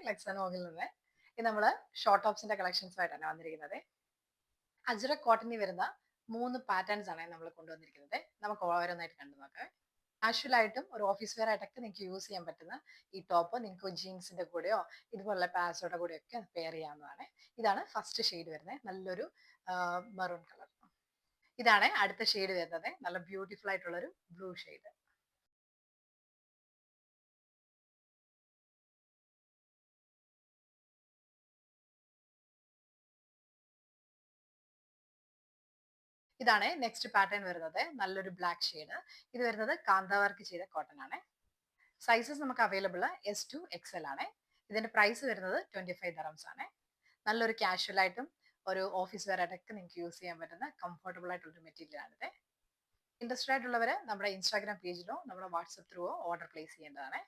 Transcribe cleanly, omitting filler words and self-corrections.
ലെക്സനോഗിൽ നിന്ന്. ഇത് നമ്മള് ഷോർട്ട് ടോപ്സിന്റെ കളക്ഷൻസുമായിട്ടാണ് വന്നിരിക്കുന്നത്. അജ്രക് കോട്ടണിൽ വരുന്ന 3 പാറ്റേൺസ് ആണ് നമ്മൾ കൊണ്ടുവന്നിരിക്കുന്നത്. നമുക്ക് ഓരോന്നായിട്ട് കണ്ടു നോക്കാം. കാഷ്വൽ ആയിട്ടും ഒരു ഓഫീസ് വെയർ ആയിട്ടൊക്കെ നിങ്ങൾക്ക് യൂസ് ചെയ്യാൻ പറ്റുന്ന ഈ ടോപ്പ് നിങ്ങൾക്ക് ജീൻസിന്റെ കൂടെയോ ഇതുപോലുള്ള പാൻസോടെ കൂടെയോ ഒക്കെ പെയർ ചെയ്യാവുന്നതാണ്. ഇതാണ് ഫസ്റ്റ് ഷെയ്ഡ് വരുന്നത്, നല്ലൊരു മെറൂൺ കളർ. ഇതാണ് അടുത്ത ഷെയ്ഡ് വരുന്നത്, നല്ല ബ്യൂട്ടിഫുൾ ആയിട്ടുള്ള ഒരു ബ്ലൂ ഷെയ്ഡ്. ഇതാണ് നെക്സ്റ്റ് പാറ്റേൺ വരുന്നത്, നല്ലൊരു ബ്ലാക്ക് ഷെയ്ഡ്. ഇത് വരുന്നത് കാന്ത വർക്ക് ചെയ്ത കോട്ടൺ ആണ്. സൈസസ് നമുക്ക് അവൈലബിൾ S to XL ആണ്. ഇതിന്റെ പ്രൈസ് വരുന്നത് 25 dirhams ആണ്. നല്ലൊരു കാഷ്വൽ ആയിട്ടും ഒരു ഓഫീസ് വെയർ ആയിട്ടൊക്കെ നിങ്ങൾക്ക് യൂസ് ചെയ്യാൻ പറ്റുന്ന കംഫർട്ടബിൾ ആയിട്ടുള്ള ഒരു മെറ്റീരിയൽ ആണിത്. ഇൻട്രസ്റ്റഡ് ആയിട്ടുള്ളവര് നമ്മുടെ ഇൻസ്റ്റാഗ്രാം പേജിലോ നമ്മുടെ വാട്സ്ആപ്പ് ത്രൂവോ ഓർഡർ പ്ലേസ് ചെയ്യേണ്ടതാണ്.